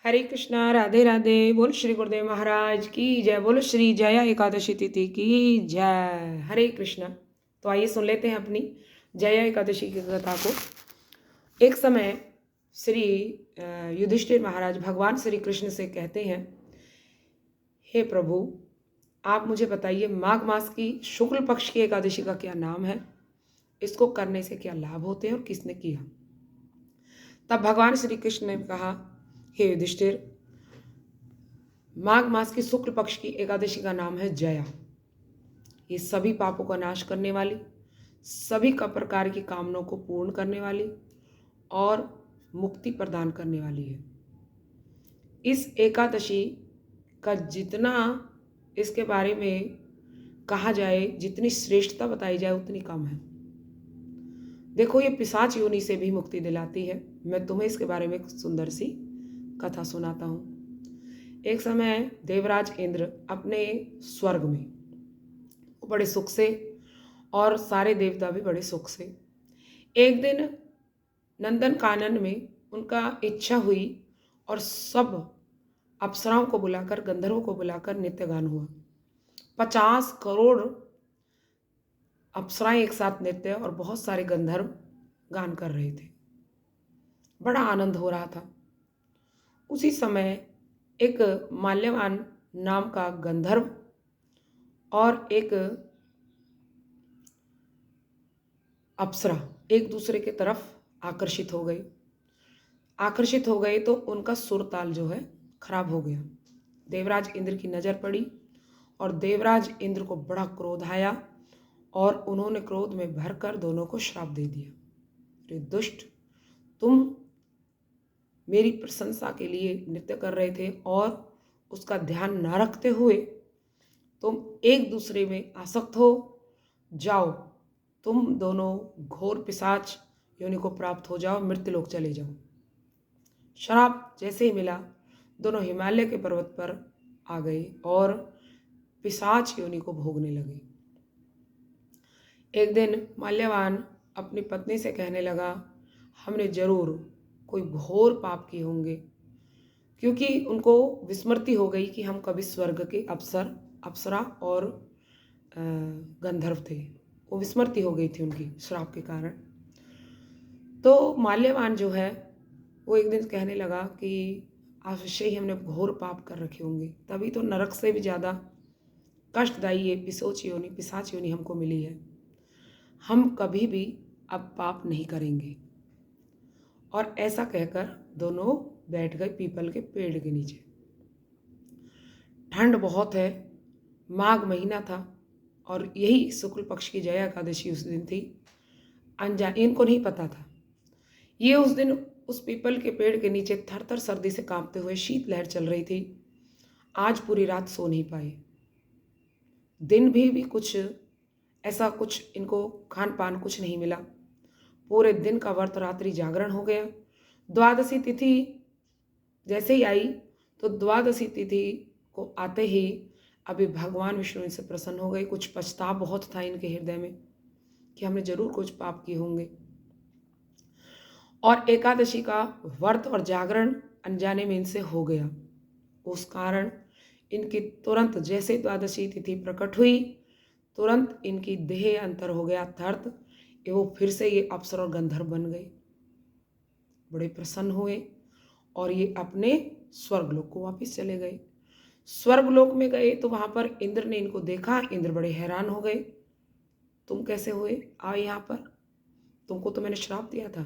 हरे कृष्णा, राधे राधे। बोल श्री गुरुदेव महाराज की जय। बोलो श्री जया एकादशी तिथि की जय। हरे कृष्णा। तो आइए सुन लेते हैं अपनी जया एकादशी की कथा को। एक समय श्री युधिष्ठिर महाराज भगवान श्री कृष्ण से कहते हैं, हे प्रभु, आप मुझे बताइए माघ मास की शुक्ल पक्ष की एकादशी का क्या नाम है, इसको करने से क्या लाभ होते हैं और किसने किया। तब भगवान श्री कृष्ण ने कहा, हे युधिष्ठिर, माघ मास की शुक्ल पक्ष की एकादशी का नाम है जया। ये सभी पापों का नाश करने वाली, सभी का प्रकार की कामनाओं को पूर्ण करने वाली और मुक्ति प्रदान करने वाली है। इस एकादशी का जितना इसके बारे में कहा जाए, जितनी श्रेष्ठता बताई जाए उतनी कम है। देखो, ये पिशाच योनि से भी मुक्ति दिलाती है। मैं तुम्हें इसके बारे में एक सुंदर सी कथा सुनाता हूँ। एक समय देवराज इंद्र अपने स्वर्ग में बड़े सुख से, और सारे देवता भी बड़े सुख से, एक दिन नंदन कानन में उनका इच्छा हुई और सब अप्सराओं को बुलाकर, गंधर्वों को बुलाकर नित्य गान हुआ। 50 करोड़ अप्सराएं एक साथ नृत्य और बहुत सारे गंधर्व गान कर रहे थे। बड़ा आनंद हो रहा था। उसी समय एक माल्यवान नाम का गंधर्व और एक अप्सरा एक दूसरे की तरफ आकर्षित हो गए तो उनका सुर ताल जो है खराब हो गया। देवराज इंद्र की नज़र पड़ी और देवराज इंद्र को बड़ा क्रोध आया और उन्होंने क्रोध में भरकर दोनों को श्राप दे दिया। अरे दुष्ट, तुम मेरी प्रशंसा के लिए नृत्य कर रहे थे और उसका ध्यान न रखते हुए तुम एक दूसरे में आसक्त हो जाओ। तुम दोनों घोर पिशाच योनि को प्राप्त हो जाओ, मृत्युलोक चले जाओ। श्राप जैसे ही मिला, दोनों हिमालय के पर्वत पर आ गए और पिशाच योनि को भोगने लगे। एक दिन माल्यवान अपनी पत्नी से कहने लगा, हमने जरूर कोई घोर पाप किए होंगे, क्योंकि उनको विस्मृति हो गई कि हम कभी स्वर्ग के अप्सरा और गंधर्व थे। वो विस्मृति हो गई थी उनकी श्राप के कारण। तो माल्यवान जो है वो एक दिन कहने लगा कि अवश्य ही हमने घोर पाप कर रखे होंगे, तभी तो नरक से भी ज़्यादा कष्टदायी ये पिशाच योनि हमको मिली है। हम कभी भी अब पाप नहीं करेंगे। और ऐसा कहकर दोनों बैठ गए पीपल के पेड़ के नीचे। ठंड बहुत है, माघ महीना था और यही शुक्ल पक्ष की जया एकादशी उस दिन थी। अनजान, इनको नहीं पता था। ये उस दिन उस पीपल के पेड़ के नीचे थर-थर सर्दी से कांपते हुए, शीतलहर चल रही थी। आज पूरी रात सो नहीं पाए। दिन भी कुछ ऐसा कुछ इनको खान पान कुछ नहीं मिला। पूरे दिन का व्रत रात्रि जागरण हो गया। द्वादशी तिथि जैसे ही आई तो द्वादशी तिथि को आते ही अभी भगवान विष्णु इनसे प्रसन्न हो गए। कुछ पछतावा बहुत था इनके हृदय में कि हमने जरूर कुछ पाप किए होंगे, और एकादशी का व्रत और जागरण अनजाने में इनसे हो गया। उस कारण इनकी तुरंत जैसे द्वादशी तिथि प्रकट हुई, तुरंत इनकी देह अंतर हो गया थर्त, वो फिर से ये अप्सर और गंधर्व बन गए। बड़े प्रसन्न हुए और ये अपने स्वर्गलोक को वापस चले गए। स्वर्गलोक में गए तो वहां पर इंद्र ने इनको देखा। इंद्र बड़े हैरान हो गए, तुम कैसे हुए आओ यहाँ पर, तुमको तो मैंने श्राप दिया था।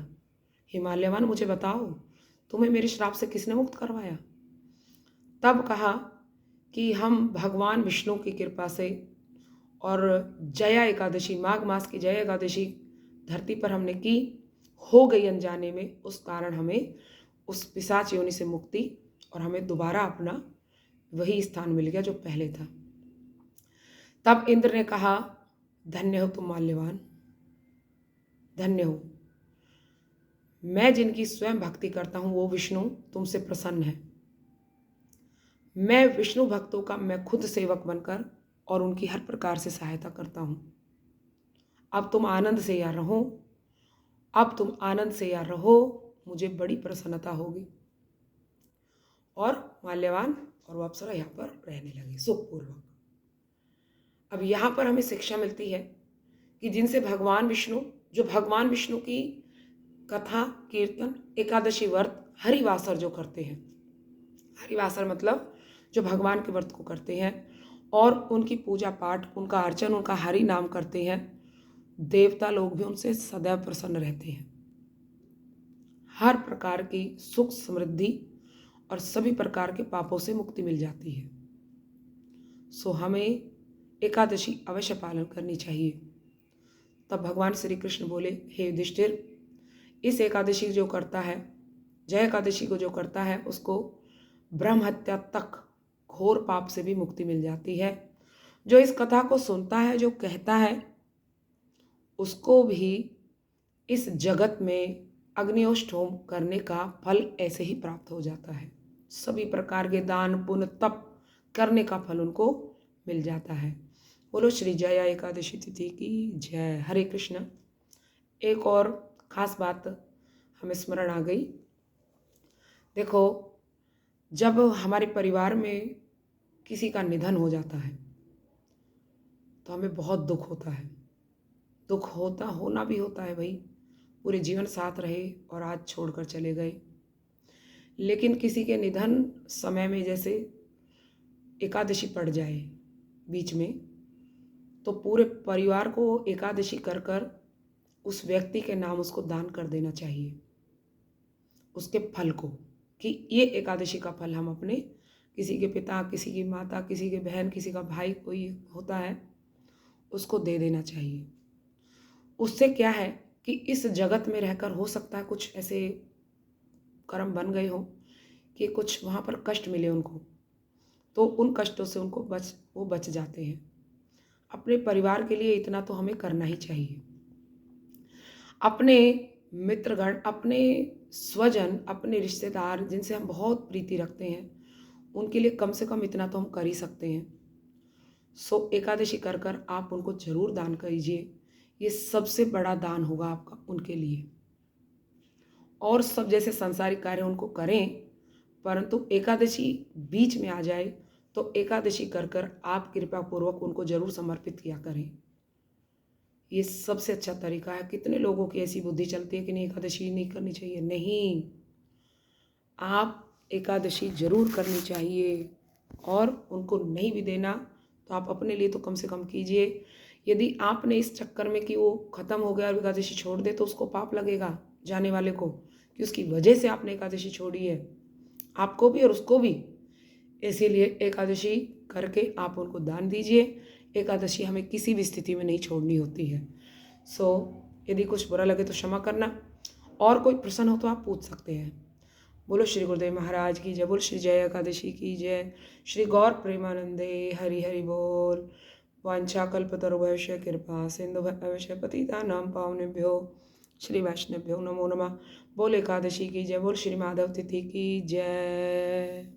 हिमालयवान, मुझे बताओ तुम्हें मेरे श्राप से किसने मुक्त करवाया। तब कहा कि हम भगवान विष्णु की कृपा से और जया एकादशी, माघ मास की जया एकादशी धरती पर हमने की, हो गई अनजाने में, उस कारण हमें उस पिशाच योनि से मुक्ति और हमें दोबारा अपना वही स्थान मिल गया जो पहले था। तब इंद्र ने कहा, धन्य हो तुम माल्यवान, धन्य हो। मैं जिनकी स्वयं भक्ति करता हूं वो विष्णु तुमसे प्रसन्न है। मैं विष्णु भक्तों का मैं खुद सेवक बनकर और उनकी हर प्रकार से सहायता करता हूं। अब तुम आनंद से यार रहो, अब तुम आनंद से यार रहो, मुझे बड़ी प्रसन्नता होगी। और माल्यवान और वो अप्सरा यहाँ पर रहने लगी सुखपूर्वक। अब यहाँ पर हमें शिक्षा मिलती है कि जिनसे जो भगवान विष्णु की कथा कीर्तन एकादशी व्रत हरिवासर जो करते हैं, हरिवासर मतलब जो भगवान के व्रत को करते हैं और उनकी पूजा पाठ, उनका अर्चन, उनका हरि नाम करते हैं, देवता लोग भी उनसे सदैव प्रसन्न रहते हैं। हर प्रकार की सुख समृद्धि और सभी प्रकार के पापों से मुक्ति मिल जाती है। सो हमें एकादशी अवश्य पालन करनी चाहिए। तब भगवान श्री कृष्ण बोले, हे युधिष्ठिर, इस एकादशी जो करता है, जय एकादशी को जो करता है, उसको ब्रह्म हत्या तक घोर पाप से भी मुक्ति मिल जाती है। जो इस कथा को सुनता है, जो कहता है, उसको भी इस जगत में अग्निहोम करने का फल ऐसे ही प्राप्त हो जाता है। सभी प्रकार के दान पुण्य तप करने का फल उनको मिल जाता है। बोलो श्री जया एकादशी तिथि की जय। हरे कृष्ण। एक और खास बात हमें स्मरण आ गई। देखो, जब हमारे परिवार में किसी का निधन हो जाता है तो हमें बहुत दुख होता है। दुख होना भी होता है भाई, पूरे जीवन साथ रहे और आज छोड़कर चले गए। लेकिन किसी के निधन समय में जैसे एकादशी पड़ जाए बीच में, तो पूरे परिवार को एकादशी कर कर उस व्यक्ति के नाम उसको दान कर देना चाहिए, उसके फल को, कि ये एकादशी का फल हम अपने किसी के पिता, किसी की माता, किसी के बहन, किसी का भाई कोई होता है, उसको दे देना चाहिए। उससे क्या है कि इस जगत में रहकर हो सकता है कुछ ऐसे कर्म बन गए हो कि कुछ वहाँ पर कष्ट मिले उनको, तो उन कष्टों से वो बच जाते हैं। अपने परिवार के लिए इतना तो हमें करना ही चाहिए। अपने मित्रगण, अपने स्वजन, अपने रिश्तेदार जिनसे हम बहुत प्रीति रखते हैं, उनके लिए कम से कम इतना तो हम कर ही सकते हैं। सो एकादशी कर कर आप उनको जरूर दान कीजिए। ये सबसे बड़ा दान होगा आपका उनके लिए। और सब जैसे सांसारिक कार्य उनको करें, परंतु एकादशी बीच में आ जाए तो एकादशी कर कर आप कृपा पूर्वक उनको जरूर समर्पित किया करें। ये सबसे अच्छा तरीका है। कितने लोगों की ऐसी बुद्धि चलती है कि नहीं, एकादशी नहीं करनी चाहिए। नहीं, आप एकादशी जरूर करनी चाहिए। और उनको नहीं भी देना तो आप अपने लिए तो कम से कम कीजिए। यदि आपने इस चक्कर में कि वो ख़त्म हो गया और एकादशी छोड़ दे तो उसको पाप लगेगा जाने वाले को, कि उसकी वजह से आपने एकादशी छोड़ी है, आपको भी और उसको भी। इसीलिए एकादशी करके आप उनको दान दीजिए। एकादशी हमें किसी भी स्थिति में नहीं छोड़नी होती है। सो यदि कुछ बुरा लगे तो क्षमा करना, और कोई प्रश्न हो तो आप पूछ सकते हैं। बोलो श्री गुरुदेव महाराज की जय। बोलो श्री जय एकादशी की जय। श्री गौर प्रेमानंदे हरि हरि बोल। वाञ्छाकल्पतरुभ्यश्च कृपा सिन्धुभ्यश्च पतितानां पावनेभ्यो श्री वैष्णवेभ्यो नमो नमः। बोल एकादशी की जय। बोल श्री माधव तिथि की जय।